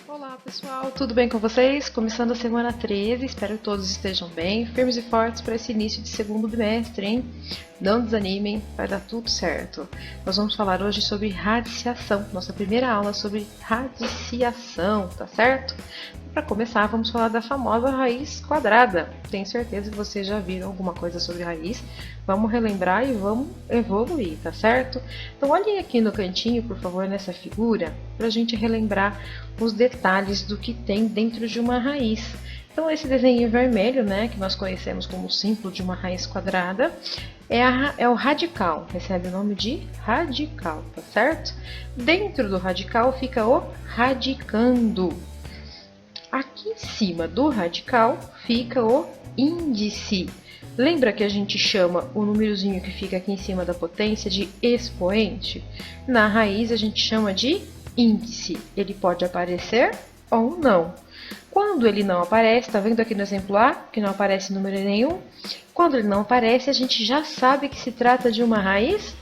Olá pessoal, tudo bem com vocês? Começando a semana 13, espero que todos estejam bem, firmes e fortes para esse início de segundo bimestre, hein? Não desanimem, vai dar tudo certo. Nós vamos falar hoje sobre radiciação, nossa primeira aula sobre radiciação, tá certo? Para começar, vamos falar da famosa raiz quadrada. Tenho certeza que vocês já viram alguma coisa sobre raiz. Vamos relembrar e vamos evoluir, tá certo? Então olhem aqui no cantinho, por favor, nessa figura, para a gente relembrar os detalhes do que tem dentro de uma raiz. Então esse desenho vermelho, né, que nós conhecemos como símbolo de uma raiz quadrada, é o radical, recebe o nome de radical, tá certo? Dentro do radical fica o radicando. Aqui em cima do radical fica o índice. Lembra que a gente chama o númerozinho que fica aqui em cima da potência de expoente? Na raiz a gente chama de índice. Ele pode aparecer ou não. Quando ele não aparece, tá vendo aqui no exemplo A, que não aparece número nenhum? Quando ele não aparece, a gente já sabe que se trata de uma raiz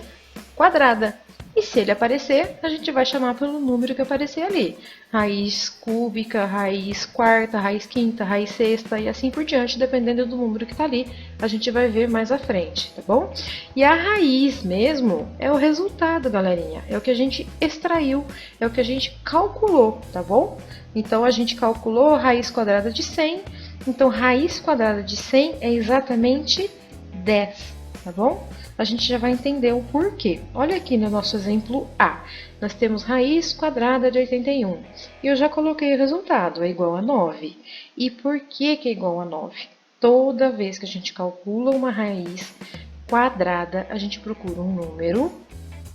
quadrada. E se ele aparecer, a gente vai chamar pelo número que aparecer ali. Raiz cúbica, raiz quarta, raiz quinta, raiz sexta e assim por diante, dependendo do número que está ali, a gente vai ver mais à frente, tá bom? E a raiz mesmo é o resultado, galerinha. É o que a gente extraiu, é o que a gente calculou, tá bom? Então, a gente calculou a raiz quadrada de 100. Então, raiz quadrada de 100 é exatamente 10, tá bom? A gente já vai entender o porquê. Olha aqui no nosso exemplo A. Nós temos raiz quadrada de 81. E eu já coloquei o resultado, é igual a 9. E por que é igual a 9? Toda vez que a gente calcula uma raiz quadrada, a gente procura um número,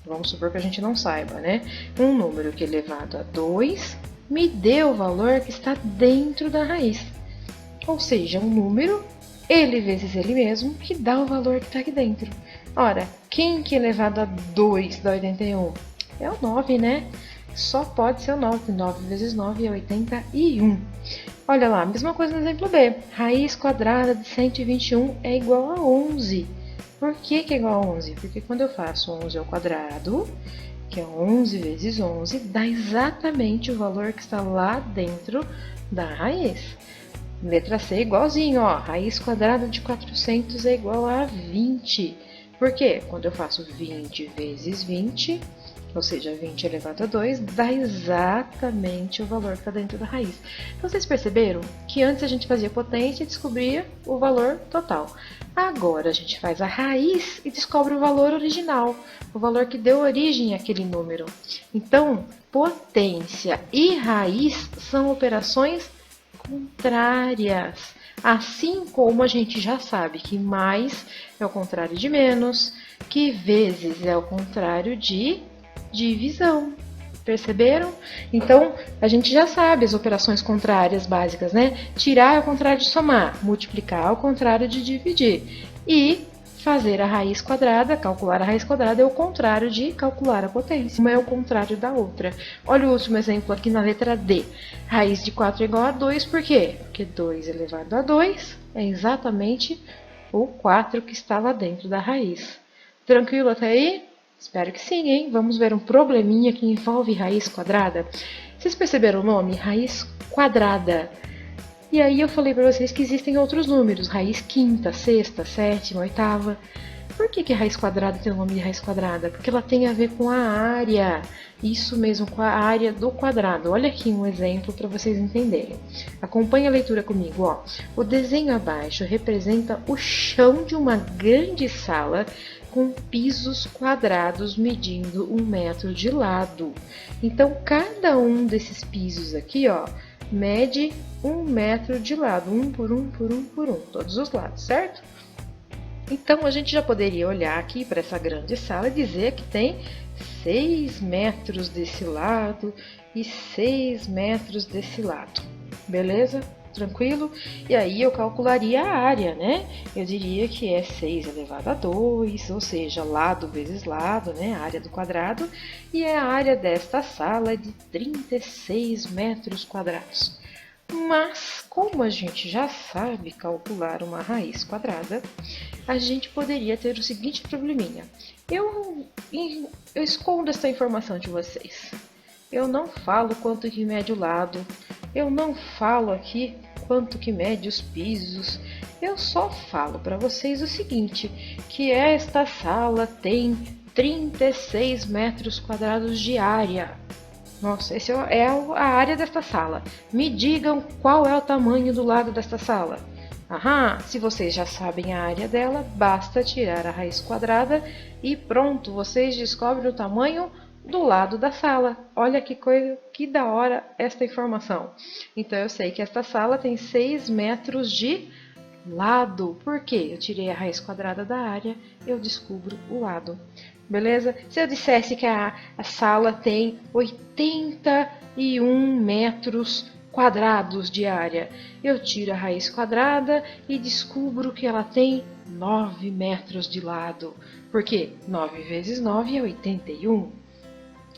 vamos supor que a gente não saiba, né? Um número que elevado a 2 me dê o valor que está dentro da raiz. Ou seja, um número, ele vezes ele mesmo, que dá o valor que está aqui dentro. Ora, quem que elevado a 2 dá 81? É o 9, né? Só pode ser o 9. 9 vezes 9 é 81. Olha lá, mesma coisa no exemplo B. Raiz quadrada de 121 é igual a 11. Por que é igual a 11? Porque quando eu faço 11 ao quadrado, que é 11 vezes 11, dá exatamente o valor que está lá dentro da raiz. Letra C igualzinho, ó. Raiz quadrada de 400 é igual a 20. Por quê? Quando eu faço 20 vezes 20, ou seja, 20 elevado a 2, dá exatamente o valor que está dentro da raiz. Então, vocês perceberam que antes a gente fazia potência e descobria o valor total. Agora a gente faz a raiz e descobre o valor original, o valor que deu origem àquele número. Então, potência e raiz são operações contrárias. Assim como a gente já sabe que mais é o contrário de menos, que vezes é o contrário de divisão. Perceberam? Então, a gente já sabe as operações contrárias básicas, né? Tirar é o contrário de somar, multiplicar é o contrário de dividir. E fazer a raiz quadrada, calcular a raiz quadrada, é o contrário de calcular a potência. Uma é o contrário da outra. Olha o último exemplo aqui na letra D. Raiz de 4 é igual a 2, por quê? Porque 2 elevado a 2 é exatamente o 4 que está lá dentro da raiz. Tranquilo até aí? Espero que sim, hein? Vamos ver um probleminha que envolve raiz quadrada. Vocês perceberam o nome? Raiz quadrada. E aí eu falei para vocês que existem outros números, raiz quinta, sexta, sétima, oitava. Por que raiz quadrada tem o nome de raiz quadrada? Porque ela tem a ver com a área, isso mesmo, com a área do quadrado. Olha aqui um exemplo para vocês entenderem. Acompanhe a leitura comigo, ó. O desenho abaixo representa o chão de uma grande sala com pisos quadrados medindo 1 metro de lado. Então, cada um desses pisos aqui, ó, mede 1 metro de lado, um por um, por um, por um, todos os lados, certo? Então, a gente já poderia olhar aqui para essa grande sala e dizer que tem 6 metros desse lado e 6 metros desse lado, beleza? Tranquilo? E aí eu calcularia a área, né? Eu diria que é 6 elevado a 2, ou seja, lado vezes lado, né? A área do quadrado. E a área desta sala é de 36 metros quadrados. Mas, como a gente já sabe calcular uma raiz quadrada, a gente poderia ter o seguinte probleminha. Eu escondo essa informação de vocês. Eu não falo quanto que mede o lado. Eu não falo aqui quanto que mede os pisos. Eu só falo para vocês o seguinte, que esta sala tem 36 metros quadrados de área. Nossa, essa é a área desta sala. Me digam qual é o tamanho do lado desta sala. Aham, se vocês já sabem a área dela, basta tirar a raiz quadrada e pronto, vocês descobrem o tamanho do lado da sala. Olha que coisa, que da hora esta informação. Então eu sei que esta sala tem 6 metros de lado. Por quê? Eu tirei a raiz quadrada da área, eu descubro o lado. Beleza? Se eu dissesse que a sala tem 81 metros quadrados de área, eu tiro a raiz quadrada e descubro que ela tem 9 metros de lado. Por quê? 9 vezes 9 é 81.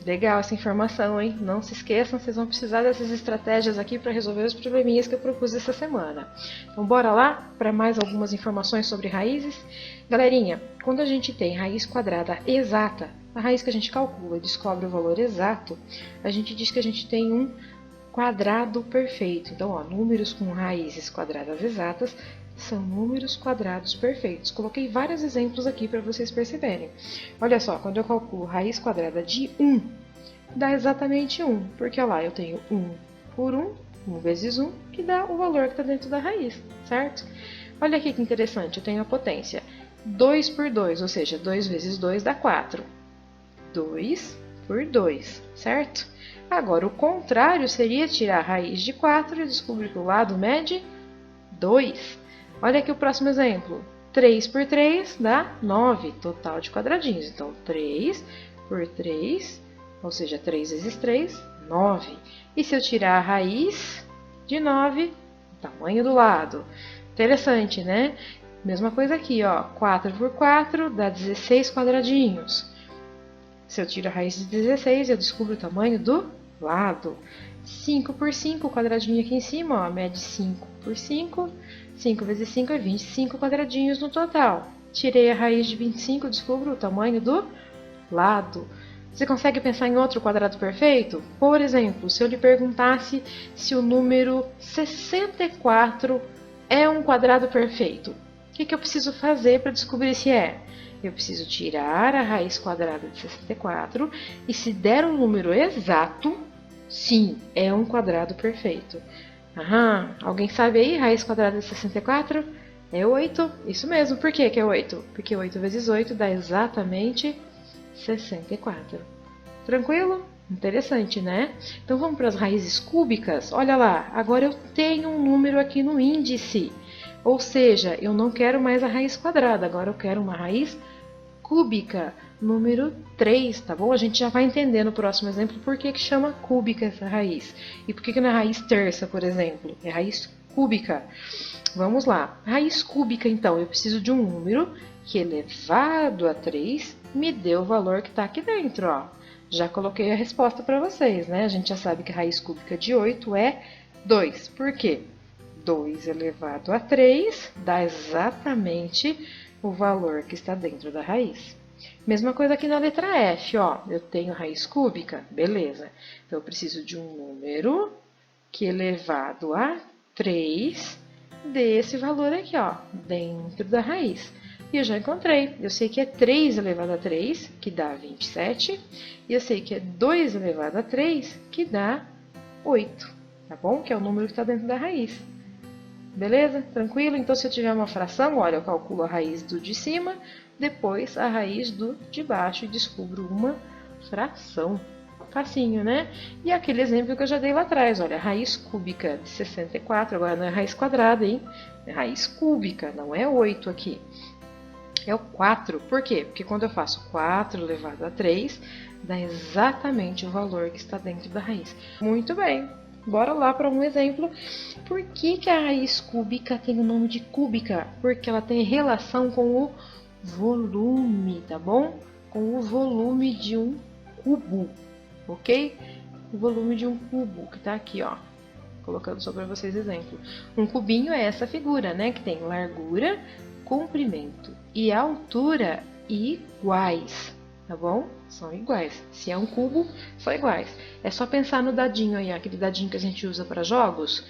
Legal essa informação, hein? Não se esqueçam, vocês vão precisar dessas estratégias aqui para resolver os probleminhas que eu propus essa semana. Então bora lá para mais algumas informações sobre raízes? Galerinha, quando a gente tem raiz quadrada exata, a raiz que a gente calcula e descobre o valor exato, a gente diz que a gente tem um quadrado perfeito. Então, ó, números com raízes quadradas exatas são números quadrados perfeitos. Coloquei vários exemplos aqui para vocês perceberem. Olha só, quando eu calculo raiz quadrada de 1, dá exatamente 1, porque ó lá, eu tenho 1 por 1, 1 vezes 1, que dá o valor que está dentro da raiz, certo? Olha aqui que interessante, eu tenho a potência 2 por 2, ou seja, 2 vezes 2 dá 4. 2 por 2, certo? Agora, o contrário seria tirar a raiz de 4 e descobrir que o lado mede 2. Olha aqui o próximo exemplo. 3 por 3 dá 9, total de quadradinhos. Então, 3 por 3, ou seja, 3 vezes 3, 9. E se eu tirar a raiz de 9, o tamanho do lado. Interessante, né? Mesma coisa aqui, ó. 4 por 4 dá 16 quadradinhos. Se eu tiro a raiz de 16, eu descubro o tamanho do lado. 5 por 5, o quadradinho aqui em cima, ó, mede 5 por 5. 5 vezes 5 é 25 quadradinhos no total. Tirei a raiz de 25, descubro o tamanho do lado. Você consegue pensar em outro quadrado perfeito? Por exemplo, se eu lhe perguntasse se o número 64 é um quadrado perfeito, o que eu preciso fazer para descobrir se é? Eu preciso tirar a raiz quadrada de 64 e se der um número exato, sim, é um quadrado perfeito. Aham, alguém sabe aí? Raiz quadrada de 64 é 8. Isso mesmo, por que é 8? Porque 8 vezes 8 dá exatamente 64. Tranquilo? Interessante, né? Então vamos para as raízes cúbicas. Olha lá, agora eu tenho um número aqui no índice. Ou seja, eu não quero mais a raiz quadrada, agora eu quero uma raiz cúbica, número 3, tá bom? A gente já vai entender no próximo exemplo por que chama cúbica essa raiz. E por que não é raiz terça, por exemplo? É raiz cúbica. Vamos lá. Raiz cúbica, então, eu preciso de um número que elevado a 3 me dê o valor que está aqui dentro, ó. Já coloquei a resposta para vocês, né? A gente já sabe que a raiz cúbica de 8 é 2. Por quê? 2 elevado a 3 dá exatamente o valor que está dentro da raiz. Mesma coisa aqui na letra F, ó. Eu tenho raiz cúbica, beleza. Então, eu preciso de um número que elevado a 3 dê esse valor aqui, ó, dentro da raiz. E eu já encontrei. Eu sei que é 3 elevado a 3, que dá 27. E eu sei que é 2 elevado a 3, que dá 8. Tá bom? Que é o número que está dentro da raiz. Beleza? Tranquilo? Então, se eu tiver uma fração, olha, eu calculo a raiz do de cima, depois a raiz do de baixo e descubro uma fração. Facinho, né? E aquele exemplo que eu já dei lá atrás, olha, raiz cúbica de 64, agora não é raiz quadrada, hein? É raiz cúbica, não é 8 aqui. É o 4. Por quê? Porque quando eu faço 4 elevado a 3, dá exatamente o valor que está dentro da raiz. Muito bem. Bora lá para um exemplo. Por que a raiz cúbica tem o nome de cúbica? Porque ela tem relação com o volume, tá bom? Com o volume de um cubo, ok? O volume de um cubo, que tá aqui, ó. Colocando só para vocês exemplo. Um cubinho é essa figura, né? Que tem largura, comprimento e altura iguais. tá bom? São iguais. Se é um cubo, são iguais. É só pensar no dadinho aí, aquele dadinho que a gente usa para jogos.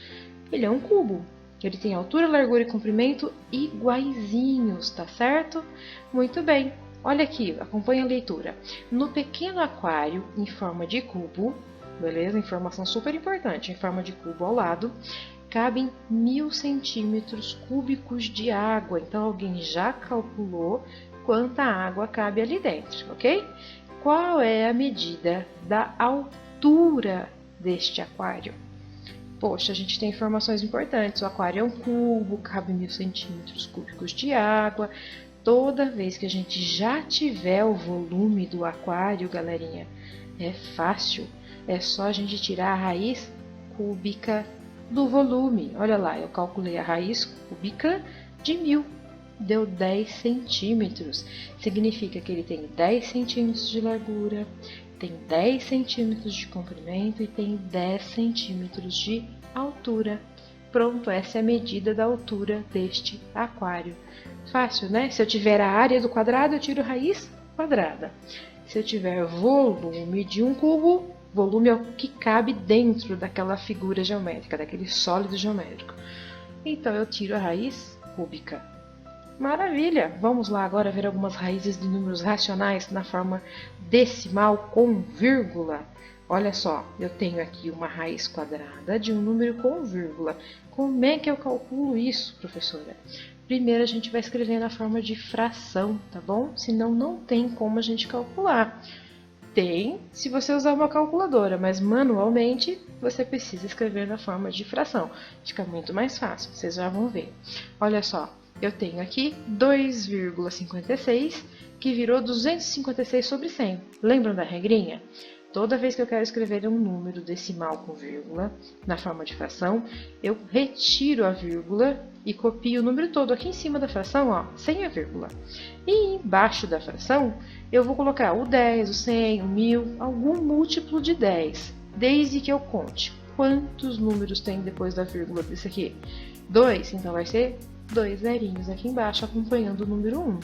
Ele é um cubo. Ele tem altura, largura e comprimento iguaizinhos, tá certo? Muito bem. Olha aqui, acompanha a leitura. No pequeno aquário em forma de cubo, beleza? Informação super importante, em forma de cubo ao lado, cabem 1000 centímetros cúbicos de água. Então, alguém já calculou quanta água cabe ali dentro, ok? Qual é a medida da altura deste aquário? Poxa, a gente tem informações importantes. O aquário é um cubo, cabe 1000 centímetros cúbicos de água. Toda vez que a gente já tiver o volume do aquário, galerinha, é fácil. É só a gente tirar a raiz cúbica do volume. Olha lá, eu calculei a raiz cúbica de 1000. Deu 10 centímetros. Significa que ele tem 10 centímetros de largura, tem 10 centímetros de comprimento e tem 10 centímetros de altura. Pronto, essa é a medida da altura deste aquário. Fácil, né? Se eu tiver a área do quadrado, eu tiro a raiz quadrada. Se eu tiver volume de um cubo, volume é o que cabe dentro daquela figura geométrica, daquele sólido geométrico. Então, eu tiro a raiz cúbica. Maravilha! Vamos lá agora ver algumas raízes de números racionais na forma decimal com vírgula. Olha só, eu tenho aqui uma raiz quadrada de um número com vírgula. Como é que eu calculo isso, professora? Primeiro a gente vai escrever na forma de fração, tá bom? Senão não tem como a gente calcular. Tem se você usar uma calculadora, mas manualmente você precisa escrever na forma de fração. Fica muito mais fácil, vocês já vão ver. Olha só, eu tenho aqui 2,56 que virou 256 sobre 100. Lembram da regrinha? Toda vez que eu quero escrever um número decimal com vírgula na forma de fração, eu retiro a vírgula e copio o número todo aqui em cima da fração, ó, sem a vírgula. E embaixo da fração, eu vou colocar o 10, o 100, o 1000, algum múltiplo de 10, desde que eu conte quantos números tem depois da vírgula desse aqui. 2, então vai ser 2 zerinhos aqui embaixo, acompanhando o número 1.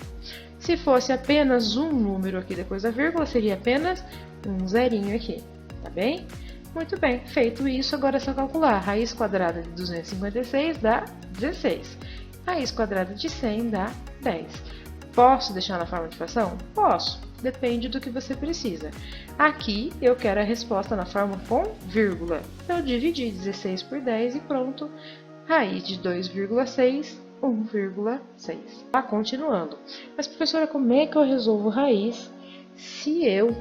Se fosse apenas um número aqui depois da vírgula, seria apenas um zerinho aqui, tá bem? Muito bem, feito isso, agora é só calcular. Raiz quadrada de 256 dá 16. Raiz quadrada de 100 dá 10. Posso deixar na forma de fração? Posso, depende do que você precisa. Aqui eu quero a resposta na forma com vírgula. Eu dividi 16 por 10 e pronto. Raiz de 2,6, 1,6. Tá, continuando. Mas, professora, como é que eu resolvo raiz se eu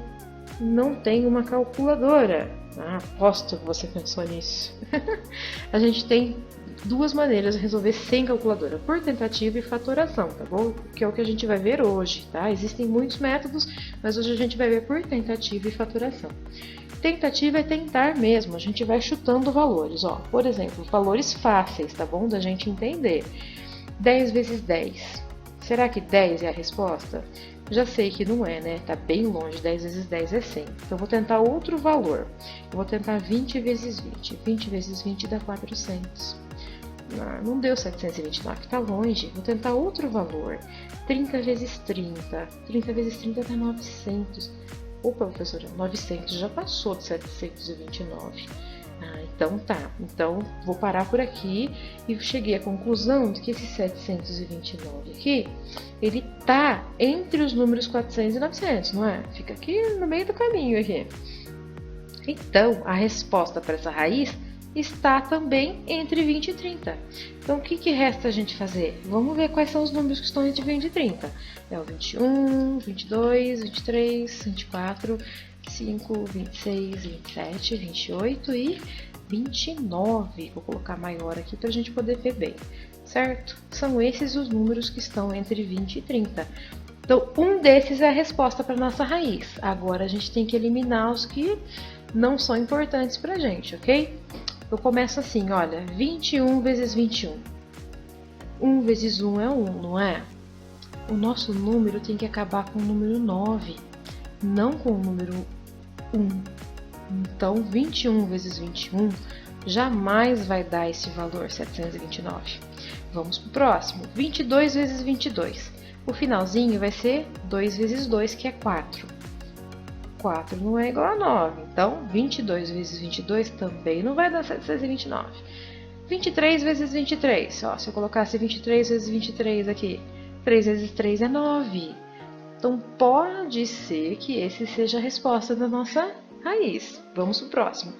não tenho uma calculadora? Ah, aposto que você pensou nisso. A gente tem duas maneiras de resolver sem calculadora, por tentativa e fatoração, tá bom? Que é o que a gente vai ver hoje, tá? Existem muitos métodos, mas hoje a gente vai ver por tentativa e fatoração. Tentativa é tentar mesmo, a gente vai chutando valores, ó. Por exemplo, valores fáceis, tá bom? Da gente entender. 10 vezes 10. Será que 10 é a resposta? Já sei que não é, né? Tá bem longe, 10 vezes 10 é 100. Então, eu vou tentar outro valor. Eu vou tentar 20 vezes 20. 20 vezes 20 dá 400. Não deu 729, tá longe. Vou tentar outro valor. 30 vezes 30. 30 vezes 30 dá 900. Opa, professora, 900 já passou de 729. Então tá. Então, vou parar por aqui e cheguei à conclusão de que esse 729 aqui, ele tá entre os números 400 e 900, não é? Fica aqui no meio do caminho aqui. Então, a resposta para essa raiz está também entre 20 e 30. Então, o que resta a gente fazer? Vamos ver quais são os números que estão entre 20 e 30. É o 21, 22, 23, 24, 25, 26, 27, 28 e 29. Vou colocar maior aqui para a gente poder ver bem, certo? São esses os números que estão entre 20 e 30. Então, um desses é a resposta para a nossa raiz. Agora, a gente tem que eliminar os que não são importantes para a gente, ok? Eu começo assim, olha, 21 vezes 21. 1 vezes 1 é 1, não é? O nosso número tem que acabar com o número 9, não com o número 1. Então, 21 vezes 21 jamais vai dar esse valor, 729. Vamos para o próximo. 22 vezes 22. O finalzinho vai ser 2 vezes 2, que é 4. 4 não é igual a 9, então 22 vezes 22 também não vai dar 729. 23 vezes 23, ó, se eu colocasse 23 vezes 23 aqui, 3 vezes 3 é 9. Então pode ser que esse seja a resposta da nossa raiz. Vamos para o próximo.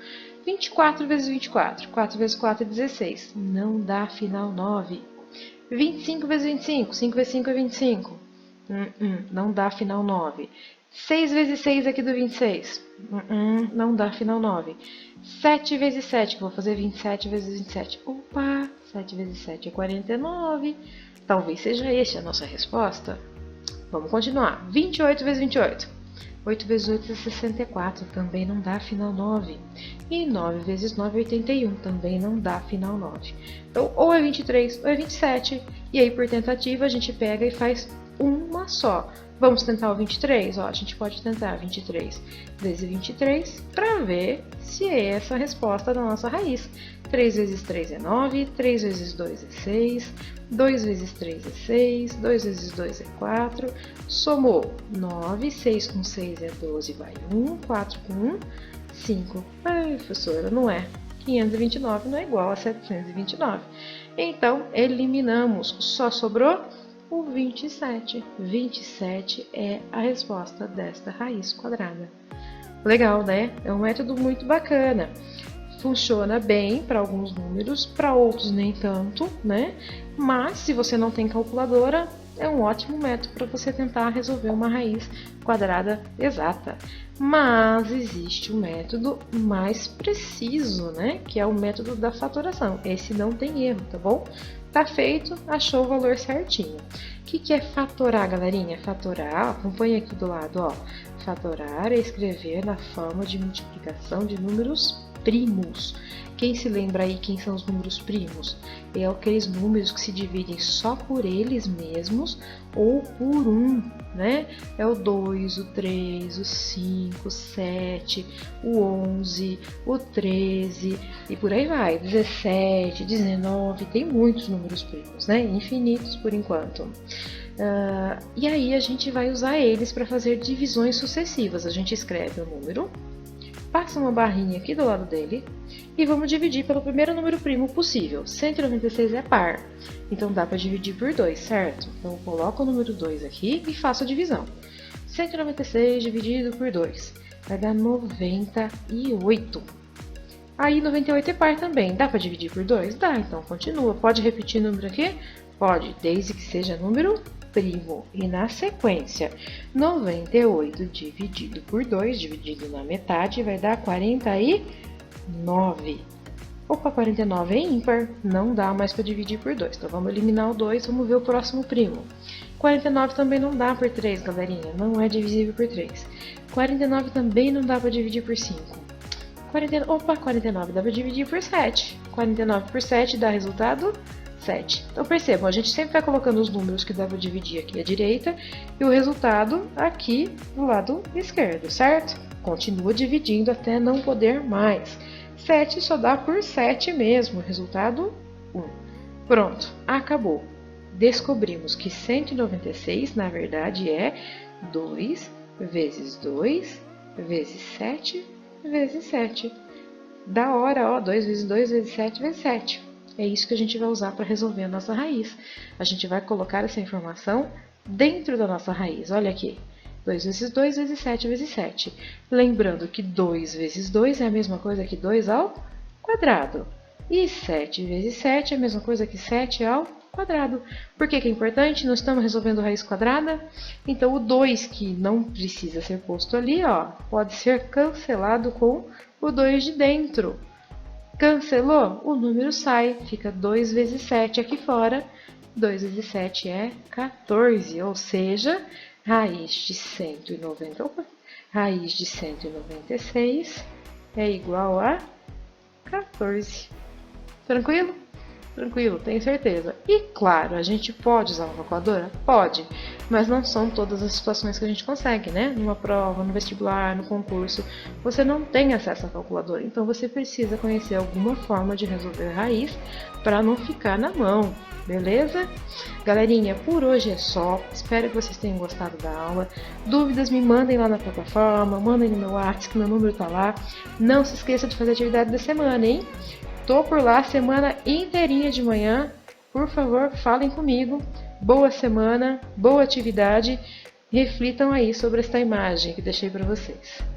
24 vezes 24, 4 vezes 4 é 16, não dá final 9. 25 vezes 25, 5 vezes 5 é 25, não dá final 9. 6 vezes 6 aqui do 26, não dá final 9. 7 vezes 7, que eu vou fazer 27 vezes 27. Opa, 7 vezes 7 é 49. Talvez seja esta a nossa resposta. Vamos continuar. 28 vezes 28. 8 vezes 8 é 64, também não dá final 9. E 9 vezes 9 é 81, também não dá final 9. Então, ou é 23 ou é 27. E aí, por tentativa, a gente pega e faz uma só. Vamos tentar o 23? Ó, a gente pode tentar 23 vezes 23 para ver se é essa a resposta da nossa raiz. 3 vezes 3 é 9, 3 vezes 2 é 6, 2 vezes 3 é 6, 2 vezes 2 é 4, somou 9, 6 com 6 é 12, vai 1, 4 com 1, 5. Ai, professora, não é. 529 não é igual a 729. Então, eliminamos, só sobrou o 27. 27 é a resposta desta raiz quadrada. Legal, né? É um método muito bacana. Funciona bem para alguns números, para outros nem tanto, né? Mas se você não tem calculadora, é um ótimo método para você tentar resolver uma raiz quadrada exata. Mas existe um método mais preciso, né? Que é o método da fatoração. Esse não tem erro, tá bom? Tá feito, achou o valor certinho. O que é fatorar, galerinha? Fatorar, acompanha aqui do lado, ó. Fatorar é escrever na forma de multiplicação de números primos. Quem se lembra aí quem são os números primos? É aqueles números que se dividem só por eles mesmos ou por um, né? É o 2, o 3, o 5, o 7, o 11, o 13 e por aí vai. 17, 19, tem muitos números primos, né? Infinitos por enquanto. E aí a gente vai usar eles para fazer divisões sucessivas. A gente escreve o número, passa uma barrinha aqui do lado dele e vamos dividir pelo primeiro número primo possível. 196 é par, então dá para dividir por 2, certo? Então eu coloco o número 2 aqui e faço a divisão. 196 dividido por 2 vai dar 98. Aí 98 é par também, dá para dividir por 2? Dá, então continua. Pode repetir o número aqui? Pode, desde que seja número primo. E na sequência, 98 dividido por 2, dividido na metade, vai dar 49. Opa, 49 é ímpar, não dá mais para dividir por 2. Então vamos eliminar o 2, vamos ver o próximo primo. 49 também não dá por 3, galerinha, não é divisível por 3. 49 também não dá para dividir por 5. 49 dá para dividir por 7. 49 por 7 dá resultado 7. Então percebam, a gente sempre vai colocando os números que dá para dividir aqui à direita e o resultado aqui do lado esquerdo, certo? Continua dividindo até não poder mais. 7 só dá por 7 mesmo, resultado 1. Pronto, acabou. Descobrimos que 196 na verdade é 2 vezes 2 vezes 7 vezes 7. Da hora, ó, 2 vezes 2 vezes 7 vezes 7. É isso que a gente vai usar para resolver a nossa raiz. A gente vai colocar essa informação dentro da nossa raiz. Olha aqui. 2 vezes 2 vezes 7 vezes 7. Lembrando que 2 vezes 2 é a mesma coisa que 2 ao quadrado. E 7 vezes 7 é a mesma coisa que 7 ao quadrado. Por que é importante? Nós estamos resolvendo raiz quadrada. Então, o 2 que não precisa ser posto ali, ó, pode ser cancelado com o 2 de dentro. Cancelou? O número sai, fica 2 vezes 7 aqui fora. 2 vezes 7 é 14, ou seja, raiz de 196 é igual a 14. Tranquilo? Tranquilo, tenho certeza. E claro, a gente pode usar uma calculadora? Pode, mas não são todas as situações que a gente consegue, né? Numa prova, no vestibular, no concurso, você não tem acesso à calculadora. Então você precisa conhecer alguma forma de resolver raiz para não ficar na mão, beleza? Galerinha, por hoje é só. Espero que vocês tenham gostado da aula. Dúvidas, me mandem lá na plataforma, mandem no meu WhatsApp, que meu número tá lá. Não se esqueça de fazer a atividade da semana, hein? Tô por lá semana inteirinha de manhã. Por favor, falem comigo. Boa semana, boa atividade. Reflitam aí sobre esta imagem que deixei para vocês.